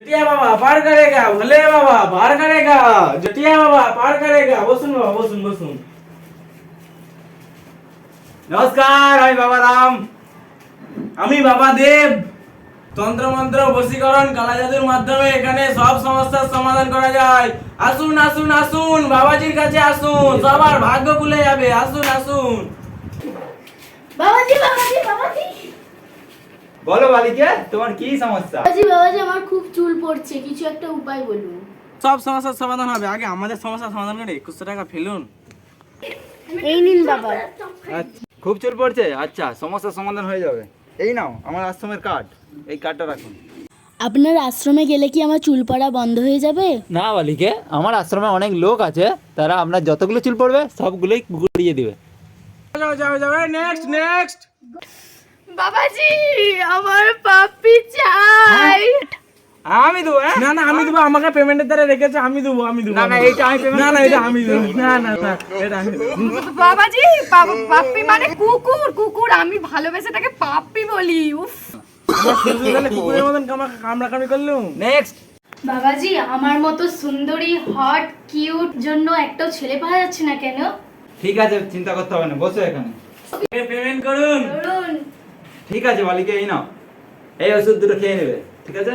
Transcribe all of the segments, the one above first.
जटिया बाबा पार करेगा, भले बाबा पार करेगा, जटिया बाबा पार करेगा। बसुन बाबा, बसुन बसुन। নমস্কার, আমি বাবা রাম। আমি বাবা দেব। তন্ত্র মন্ত্র বশীকরণ কালা জাদুর মাধ্যমে এখানে সব সমস্যার সমাধান করা যায়। আসুন আসুন আসুন, বাবাজির কাছে আসুন, সবার ভাগ্য খুলে যাবে। আসুন আসুন। বাবাজি বাবাজি বাবাজি বলো বালিকে, তোমার কি সমস্যা? বাবাজি বাবাজি আমার খুব চুল পড়ছে, কিছু একটা উপায় বলুন। সব সমস্যার সমাধান হবে, আগে আমাদের সমস্যার সমাধান করে 2100 টাকা ফেলুন। এই নিন বাবা। আচ্ছা, খুব চুল পড়ছে? আচ্ছা, সমস্যার সমাধান হয়ে যাবে। এই নাও আমার আশ্রমের কার্ড, এই কার্ডটা রাখুন। আপনার আশ্রমে গেলে কি আমার চুল পড়া বন্ধ হয়ে যাবে? না বালিকে, আমার আশ্রমে অনেক লোক আছে, তারা আপনার যতগুলো চুল পড়বে সবগুলোই গুড়িয়ে দিবে। যাও যাও যাও, নেক্সট নেক্সট। বাবাজি আমার পাপ্পি চাই। আমি দেবো। না না আমি দেবো, আমাকে পেমেন্টের দ্বারা রেখেছে, আমি দেবো আমি দেবো। না না, এইটা আমি payment না না, করছি। এটা আমি দেবো। না না না, এটা আমি দেবো। বাবাজি পাপ্পি মানে কুকুর, কুকুর আমি ভালোবেসে তাকে পাপ্পি বলি। উফ আমার শুধু তাহলে কুকুরের মতন কামড়াকামড়ি করলুম। নেক্সট। বাবাজি আমার মতো সুন্দরী হট কিউট জন্য একটাও ছেলে পাওয়া যাচ্ছে না কেন? ঠিক আছে, চিন্তা করতে হবে না, বসো এখানে। পেমেন্ট করুন। ধরুন ঠিক আছে বালিকে, এই নাও, এই ওষুধ দুটো খেয়ে নেবে, ঠিক আছে?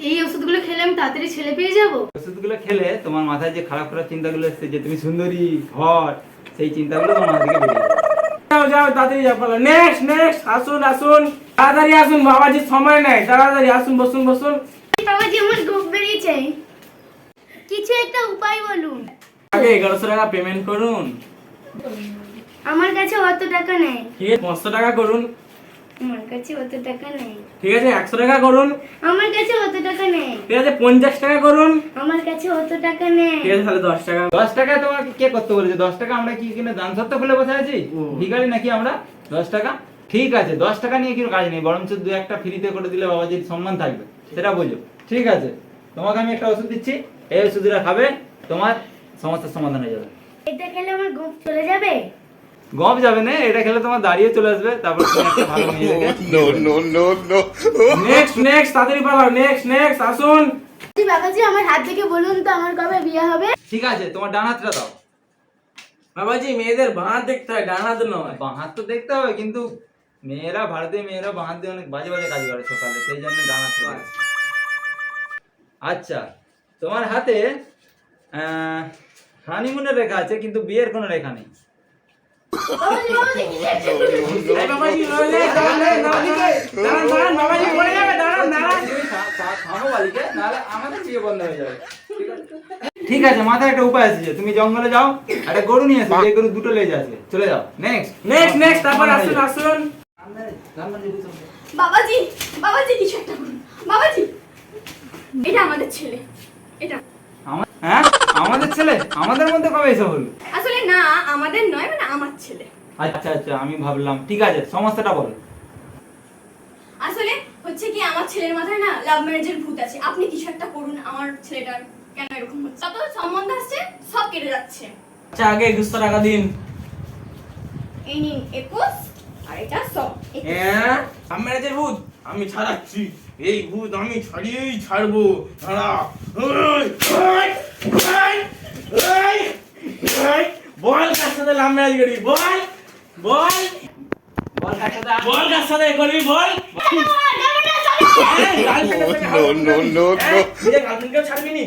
এই ওষুধগুলো খেলে আমি তাড়াতাড়ি ছেলে পেয়ে যাবো? ওষুধগুলো খেলে তোমার মাথায় যে খারাপ খারাপ চিন্তাগুলো এসছে, যে তুমি সুন্দরী হট, সেই চিন্তাগুলো তোমার মাথা থেকে বেরিয়ে যাবে। যাও যাও, তাড়াতাড়ি যাও। নেক্সট নেক্সট, আসুন আসুন, তাড়াতাড়ি আসুন, বাবাজির সময় নাই, তাড়াতাড়ি আসুন, বসুন বসুন। বাবাজি আমার গোপ বেরিয়েছে, কিছু একটা উপায় বলুন। আগে 1100 টাকা পেমেন্ট করুন। আমার কাছে অত টাকা নেই। ঠিক আছে, 500 টাকা করুন। আমার কাছে অত টাকা নেই। ঠিক আছে, 100 টাকা করুন। আমার কাছে অত টাকা নেই। ঠিক আছে, 50 টাকা করুন। আমার কাছে অত টাকা নেই। ঠিক আছে, তাহলে 10 টাকা। 10 টাকা তোমাকে কে করতে বলেছে? 10 টাকা আমরা কি কিনে দান সত্ত্ব খুলে বসে আছি? ও। ভিখারি নাকি আমরা? 10 টাকা ঠিক আছে, 10 টাকা নিয়ে কিছু কাজ নেই, বরঞ্চ দু একটা ফ্রিতে করে দিলে বাবাজির সম্মান থাকবে, সেটা বোঝো। ঠিক আছে, তোমাকে আমি একটা ওষুধ দিচ্ছি, এই ওষুধটা খাবে, তোমার সমস্যার সমাধান হয়ে যাবে। এটা খেলে আমার গোপ চলে যাবে? গপ যাবে না, এটা খেলে তোমার দাঁড়িয়ে চলে আসবে, তারপর তুমি একটা ভালো মেয়ে দেখে নেক্সট নেক্সট, তাড়াতাড়ি পালাও। নেক্সট নেক্সট, আসুন। বাবাজি আমার হাত থেকে বলুন তো আমার কবে বিয়ে হবে? ঠিক আছে, তোমার ডান হাতটা দাও। বাবাজি মেয়েদের বাঁ হাত দেখতে হয়, ডান হাত নয়। বাঁ হাত তো দেখতে হবে, কিন্তু মেয়েরা, ভারতীয় মেয়েরা বাঁ হাত দিয়ে অনেক বাজে বাজে কাজ করে সকালে, সেই জন্য ডান হাত দেবে। আচ্ছা, তোমার হাতে হানিমুনের রেখা আছে, কিন্তু বিয়ের কোনো রেখা নেই। বাবাজি বাবাজি এই বাবাজি, দাঁড়ান, দাঁড়ান, বাবাজি পড়ে যাবে, দাঁড়ান দাঁড়ান। থামো বালিকে, নাহলে আমাদের বিয়ে বন্ধ হয়ে যাবে। ঠিক আছে, মাথায় একটা উপায় আছে, তুমি জঙ্গলে যাও, একটা গরু নিয়ে এসো, যে গরু দুটো লেজ আছে, চলে যাও। নেক্সট নেক্সট নেক্সট, তারপর আসুন আসুন। বাবাজি বাবাজি কিছু একটা করুন বাবাজি। এটা আমাদের ছেলে, এটা হ্যাঁ, আমাদের ছেলে? আমাদের মধ্যে কবে এসে হলো? আসলে না আমাদের নয়, মানে আমার ছেলে। আচ্ছা আচ্ছা, আমি ভাবলাম। ঠিক আছে, সমস্যাটা বলো। আসলে হচ্ছে কি আমার ছেলের মাথায় না লাভ ম্যারেজের ভূত আছে, আপনি কিছু একটা করুন। আমার ছেলেটার কেন এরকম হচ্ছে, যত সম্বন্ধ আসছে সব কেটে যাচ্ছে। আচ্ছা, আগে 2100 টাকা দিন। এই নিন 21 আর এটা 100। হ্যাঁ, ম্যানেজার ভূত আমি ছাড়াচ্ছি, এই ভূত আমি ছাড়িয়েই ছাড়বো। দাঁড়া। বল কার সাথে লাভ ম্যারেজ করবি? বল বল বল কার সাথে করবি? বল। গার্লফ্রেন্ডের সাথে। No, no, no, no. নিজের গার্লফ্রেন্ডকেও ছাড়বি নি?